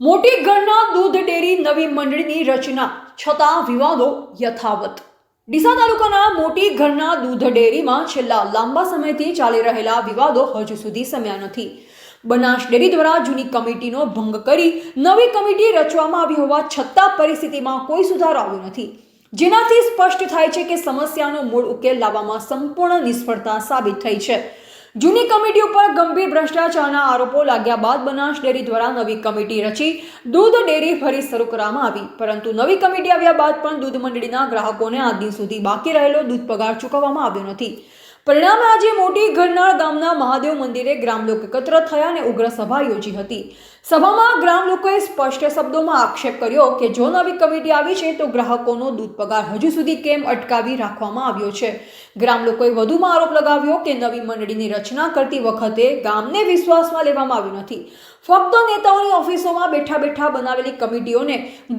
મોટી ગણના દૂધ ડેરી નવી મંડળીની રચના છતાં વિવાદો યથાવત। ડીસા તાલુકાના મોટી ગણના દૂધ ડેરીમાં છેલ્લા લાંબા સમયથી ચાલી રહેલા વિવાદો હજુ સુધી શમ્યા નથી। બનાસ ડેરી દ્વારા જૂની કમિટીનો ભંગ કરી નવી કમિટી રચવામાં આવી હોવા છતાં પરિસ્થિતિમાં કોઈ સુધારો આવ્યો નથી, જેનાથી સ્પષ્ટ થાય છે કે સમસ્યાનો મૂળ ઉકેલ લાવવામાં સંપૂર્ણ નિષ્ફળતા સાબિત થઈ છે। જૂની કમિટી ઉપર ગંભીર ભ્રષ્ટાચારના આરોપો લાગ્યા બાદ બનાસ ડેરી દ્વારા નવી કમિટી રચી દૂધ ડેરી ફરી શરૂ કરવામાં આવી, પરંતુ નવી કમિટી આવ્યા બાદ પણ દૂધ મંડળીના ગ્રાહકોને આજ દિન સુધી બાકી રહેલો દૂધ પગાર ચૂકવવામાં આવ્યો નથી। પરિણામે આજે મોટી ગરનાળ ગામના મહાદેવ મંદિરે ગ્રામ લોકો એકત્ર થયા અને ઉગ્ર સભા યોજી હતી। સભામાં ગ્રામ લોકોએ સ્પષ્ટ શબ્દોમાં આક્ષેપ કર્યો કે જો નવી કમિટી આવી છે તો ગ્રાહકોનો દૂધ પગાર હજુ સુધી કેમ અટકાવી રાખવામાં આવ્યો છે। ગ્રામ લોકોએ વધુમાં આરોપ લગાવ્યો કે નવી મંડળીની રચના કરતી વખતે ગામને વિશ્વાસમાં લેવામાં આવ્યું નથી। ફક્ત નેતાઓની ઓફિસોમાં બેઠા બેઠા બનાવેલી કમિટીઓને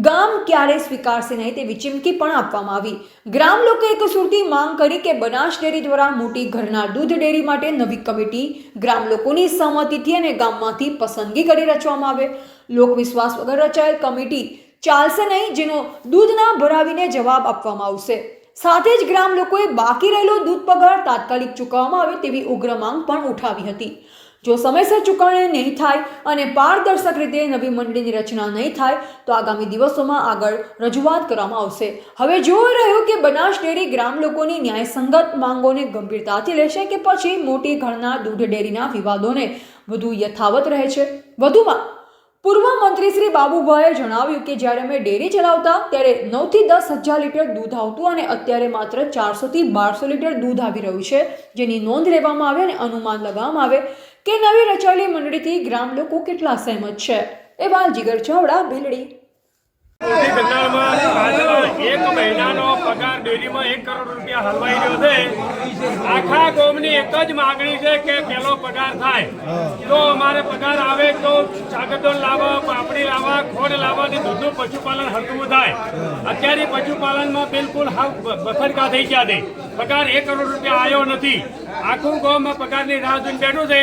ગામ ક્યારે સ્વીકારશે નહીં તેવી ચીમકી પણ આપવામાં આવી। ગ્રામ લોકોએ એક સુરતી માંગ કરી કે બનાસ ડેરી દ્વારા મોટી ગરનાળ દૂધ ડેરી માટે નવી કમિટી ગ્રામ લોકોની સહમતિથી અને ગામમાંથી પસંદગી કરી રચવામાં આવે। લોકવિશ્વાસ વગર રચાયેલ કમિટી ચાલશે નહીં, જેનો દૂધ ના ભરાવીને જવાબ આપવામાં આવશે। સાથે જ ગ્રામ લોકોએ બાકી રહેલો દૂધ પગાર તાત્કાલિક ચૂકવવામાં આવે તેવી ઉગ્ર માંગ પણ ઉઠાવી હતી। જો સમયસર ચૂકવણી નહીં થાય અને પારદર્શક રીતે નવી મંડળીની રચના નહીં થાય તો આગામી દિવસોમાં આગળ રજૂઆત કરવામાં આવશે। હવે જોઈ રહ્યું કે બનાસ ડેરી ગ્રામ લોકોની ન્યાયસંગત માંગોને ગંભીરતાથી લેશે કે પછી મોટી ગણના દૂધ ડેરીના વિવાદોને વધુ યથાવત રહે છે। વધુમાં પૂર્વ મંત્રી શ્રી બાબુભાઈએ જણાવ્યું કે જ્યારે અમે ડેરી ચલાવતા ત્યારે 9 થી 10 હજાર લીટર દૂધ આવતું અને અત્યારે માત્ર 400 થી 1200 લીટર દૂધ આવી રહ્યું છે, જેની નોંધ લેવામાં આવે અને અનુમાન લગાવવામાં આવે કે નવી રચાયેલી મંડળીથી ગ્રામ લોકો કેટલા સહેમત છે। એવા જીગર ચાવડા, ભીલડી। એક મહિનાનો પગાર ડેરીમાં 1 કરોડ રૂપિયા હલવાઈ રહ્યો છે। આખા ગામની એક જ માંગણી છે કે પેલો પગાર થાય તો અમારે પગાર આવે તો સાગરદોન લાવવા, પાપડી લાવવા, ખોડ લાવવા અને દૂધનું પશુપાલન હરતું થાય। અત્યારે પશુપાલનમાં બિલકુલ બફરકા થઈ ગયા છે। પગાર 1 કરોડ રૂપિયા આવ્યો નથી। આખું ગામમાં પગારની રાહ જોઈને બેઠું છે।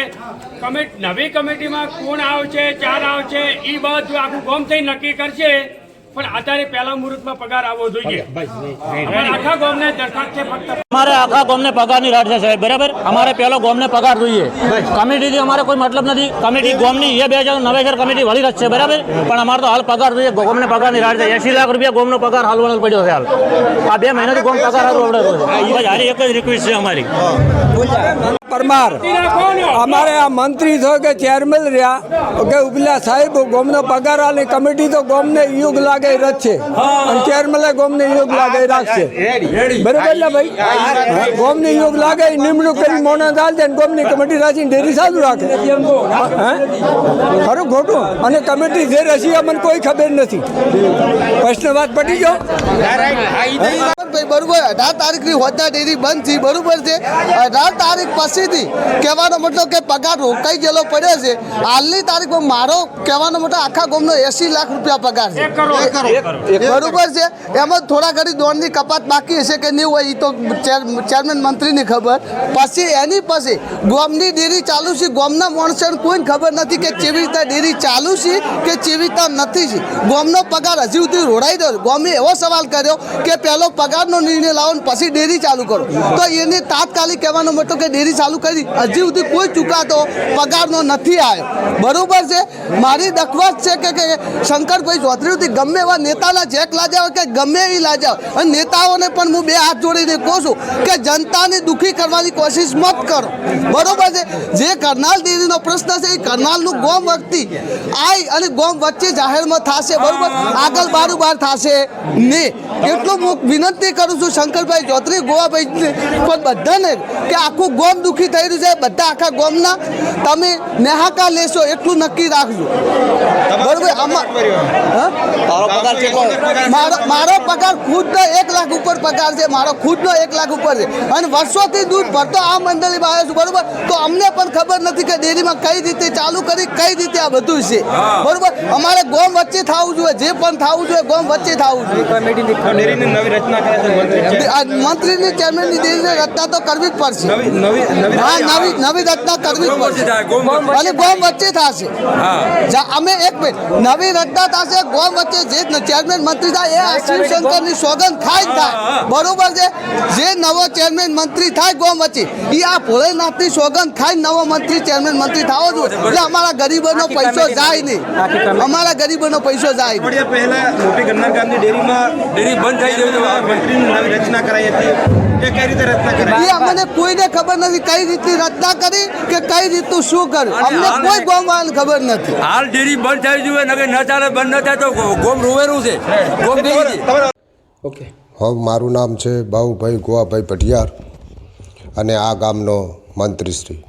નવી કમિટીમાં કોણ આવશે, ચાર આવશે, એ બધું આખું ગામ થઈ નક્કી કરશે, પણ અત્યારે પહેલા મુહૂર્તમાં પગાર આવવો જોઈએ। આખા ગામને દરખાસ્ત છે ફક્ત हमारे आखा गाँव ने पगार नहीं राट साहब बराबर। हमारे पहला गाँव ने पगार જોઈએ कमिटी થી અમારે કોઈ મતલબ નથી। કમિટી ગામની એ 2009 કમિટી વળી રચ છે બરાબર, પણ અમારે તો હાલ પગાર જોઈએ। ગામને પગાર ની રાટ છે। 80 લાખ રૂપિયા ગામનો પગાર હાલવાનો પડ્યો છે હાલ। આ 2 મહિનાથી ગામ પગાર હારો આવડે છે। હારી એક જ રિક્વેસ્ટ છે અમારી। પરમાર અમારે આ મંત્રી થયો કે ચેરમેન રહ્યા કે ઉપલા સાહેબ ગામનો પગાર આલે કમિટી તો ગામને યોગ લાગે રચ છે અને ચેરમેન ગામને યોગ લાગે રાખશે બરાબર ને ભાઈ। ગામને યોગ લાગે નિમણૂક કરી મોના ચાલ દે ગામની કમિટી રાખીને ડેરી ચાલુ રાખે। ખરું ખોટું? અને કમિટી જે રસી અમને કોઈ ખબર નથી। પ્રશ્ન વાત પડી ગયો બરોબર। 18 તારીખની હોતા ડેરી બંધ થઈ બરોબર છે। 18 તારીખ પછીથી કહેવાનો મતલબ કે પગાર રોકાઈ ગયેલો પડ્યો છે। હાલની તારીખમાં મારો કહેવાનો મતલબ આખા ગામનો 80 લાખ રૂપિયા પગાર છે બરોબર છે। એમાં થોડા ઘણી દોડની કપાત બાકી હશે કે નહીં હોય એ તો ચેરમેન મંત્રીની ખબર। પછી એની પછી ગામની ડેરી ચાલુ છે, ગામના માણસોને કોઈને ખબર નથી કે કેવી રીતે ડેરી ચાલુ છે કે કેવી રીતે નથી છે। ગામનો પગાર હજી સુધી રોડાઈ દો। ગામે એવો સવાલ કર્યો કે પહેલો પગારનો નિર્ણય લાવો ને પછી ડેરી ચાલુ કરો, તો એને તાત્કાલિક કહેવાનો મતલબ કે ડેરી ચાલુ કરી હજી સુધી કોઈ ચૂકાતો પગારનો નથી આવ્યો બરોબર છે। મારી દખવાત છે કે શંકરભાઈ ચૌધરીથી ગમે એવા નેતાના ચેક લાજાવ કે ગમે એ લાજાવ, અને નેતાઓને પણ હું 2 હાથ જોડીને કહું છું કે જનતાને દુઃખી કરવાની કોશિશ મત કરો બરોબર છે। જે કરનાલ ડેરીનો પ્રશ્ન છે એ કરનાલનું ગામ વખતી આઈ અને ગામ વચ્ચે જાહેરમાં થશે બરોબર, આગળ બારોબાર થશે નહીં। એટલું હું વિનંતી કરું છું શંકરભાઈ ચૌધરી, ગોવાભાઈ પણ બધાને કે આખું ગામ દુઃખી થઈ રહ્યું છે। બધા આખા ગામના તમે નેહાકા લેશો એટલું નક્કી રાખજો બરોબર। મારો પગાર ખુદનો 1 લાખ ઉપર પગાર છે। મારો ખુદનો 1 લાખ ઉપર છે અને વર્ષોથી દૂધ ભરતો આ મંડળીમાં આવ્યો છું બરોબર। તો અમને પણ ખબર નથી કે ડેરીમાં કઈ રીતે ચાલુ કરી, કઈ રીતે આ બધું છે બરોબર। અમારે ગામ વચ્ચે થવું જોઈએ, જે પણ થવું જોઈએ ગામ વચ્ચે થવું જોઈએ। મંત્રીની ચેરમેનની ડેરીની રચના તો કરવી જ પડશે। નવી રચના કરવી જ પડશે અને ગામ વચ્ચે થશે। અમે એક મિનિટ નવી રચના થશે ગોમ વચ્ચે જે ચેરમેન મંત્રી થાય એ શિવશંકરની સોગંદ ખાઈ જ થાય બરોબર છે જે નવો ચેરમેન મંત્રી થાય ગોમ વચ્ચે એ આ ભોળેનાથની સોગંદ ખાઈ નવો મંત્રી ચેરમેન મંત્રી થવો જોઈએ એટલે અમારા ગરીબોનો પૈસો જાય નહીં અમારા ગરીબોનો પૈસો જાય નહીં અઠવાડિયા પહેલા મોટી ગન્ના ગામની ડેરી બંધ થઈ ગઈ તો મંત્રીની નવી રચના કરાઈ હતી એ કઈ રીતે રચના કરાઈ એ અમને કોઈને ખબર નથી કઈ રીતની રચના કરી કે કઈ રીતનું શું કર્યું અમને કોઈ ગોમવાળાને ખબર નથી હાલ ડેરી બંધ થઈ જોઈએ નગર ન ચાલે બંધ ન થાય તો ગોમ રોવેરું છે ગોમ નહીં ઓકે હવે મારું નામ છે બાહુભાઈ ગોવાભાઈ ભટિયાર અને આ ગામનો મંત્રીશ્રી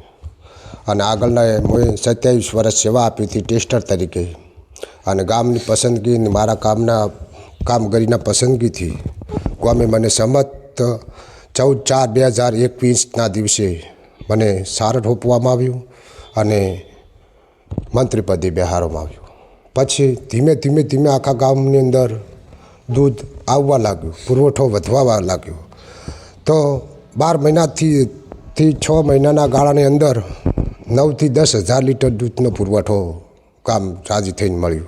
અને આગળના મેં 27 વર્ષ સેવા આપી હતી ટેસ્ટર તરીકે અને ગામની પસંદગી મારા કામના કામગીરીના પસંદગીથી ગામે મને સંમત 14/4/2021ના દિવસે મને સારથ સોંપવામાં આવ્યું અને મંત્રીપદે બેહારવામાં આવ્યું પછી ધીમે ધીમે ધીમે આખા ગામની અંદર દૂધ આવવા લાગ્યું પુરવઠો વધવા લાગ્યો તો 12 મહિનાથી 6 મહિનાના ગાળાની અંદર 9 થી 10 હજાર લીટર દૂધનો પુરવઠો કામ રાજી થઈને મળ્યું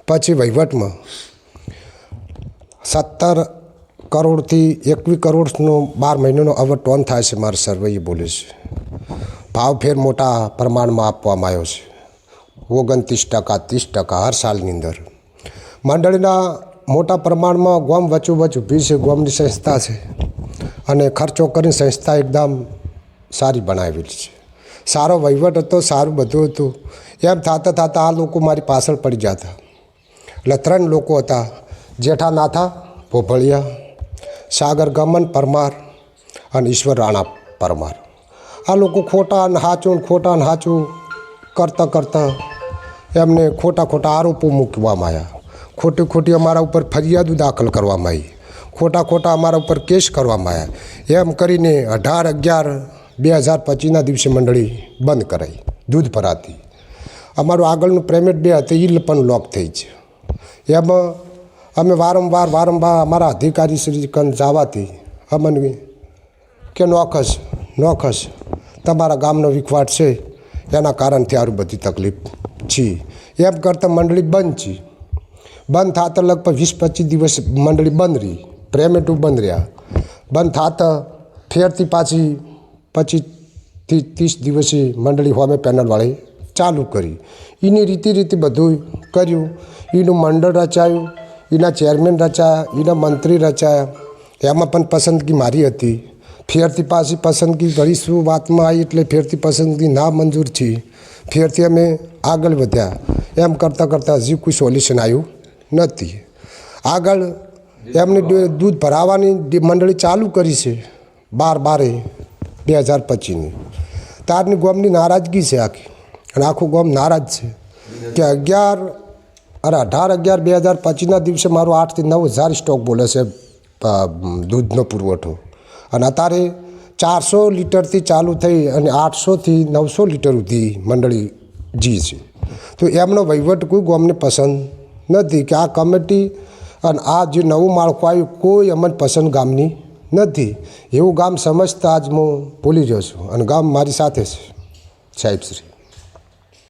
પછી વહીવટમાં 17 કરોડથી 21 કરોડનો 12 મહિનાનો હવે ટોન થાય છે મારા સર્વેએ બોલે છે ભાવ ફેર મોટા પ્રમાણમાં આપવામાં આવ્યો છે 29% 30% હર સાલની અંદર મંડળીના મોટા પ્રમાણમાં ગામ વચ્ચોવચ્ચ ઊભી છે ગામની સંસ્થા છે અને ખર્ચો કરીને સંસ્થા એકદમ સારી બનાવેલી છે સારો વહીવટ હતો સારું બધું હતું એમ થતાં થતાં આ લોકો મારી પાછળ પડી જતા એટલે 3 લોકો હતા જેઠા નાથા ભોભળિયા સાગર ગમન પરમાર અને ઈશ્વર રાણા પરમાર આ લોકો ખોટા અને સાચું કરતાં કરતાં એમને ખોટા આરોપો મૂકવામાં આવ્યા ખોટી અમારા ઉપર ફરિયાદો દાખલ કરવામાં આવી ખોટા અમારા ઉપર કેસ કરવામાં આવ્યા એમ કરીને 18/11/2025ના દિવસે મંડળી બંધ કરાઈ દૂધ ભરાતી અમારું આગળનું પેમેન્ટ 2 હતી એ પણ લોક થઈ છે એમાં અમે વારંવાર અમારા અધિકારી શ્રી કંદ જવાથી અમને કે નોખસ તમારા ગામનો વિખવાટ છે એના કારણથી આરું બધી તકલીફ છે એમ કરતાં મંડળી બંધ છે બંધ થતાં લગભગ 20-25 દિવસ મંડળી બંધ રહી પેમેન્ટો બંધ રહ્યા બંધ થતાં ફેરથી પાછી 25 થી 30 દિવસે મંડળી હોમે પેનલવાળી ચાલુ કરી એની રીતે બધું કર્યું એનું મંડળ રચાયું એના ચેરમેન રચાયા એના મંત્રી રચાયા એમાં પણ પસંદગી મારી હતી ફેરથી પાછી પસંદગી ઘણી શું વાતમાં આવી એટલે ફેરથી પસંદગી ના મંજૂર છે ફેરથી અમે આગળ વધ્યા એમ કરતાં હજી કોઈ સોલ્યુશન આવ્યું નથી આગળ એમને દૂધ ભરાવાની મંડળી ચાલુ કરી છે 12/12/2025ની તારની ગામની નારાજગી છે આખી અને આખું ગામ નારાજ છે કે 18/11/2025ના દિવસે મારો 8 થી 9 હજાર સ્ટોક બોલે છે દૂધનો પુરવઠો અને અત્યારે 400 લીટરથી ચાલુ થઈ અને 800થી 900 લીટર સુધી મંડળી જી છે તો એમનો વહીવટ કોઈ ગામને પસંદ નથી કે આ કમિટી અને આ જે નવું માળખું આવ્યું કોઈ અમને પસંદ ગામની નથી એવું ગામ સમજતા આજ હું ભૂલી જાઉં છું અને ગામ મારી સાથે છે સાહેબશ્રી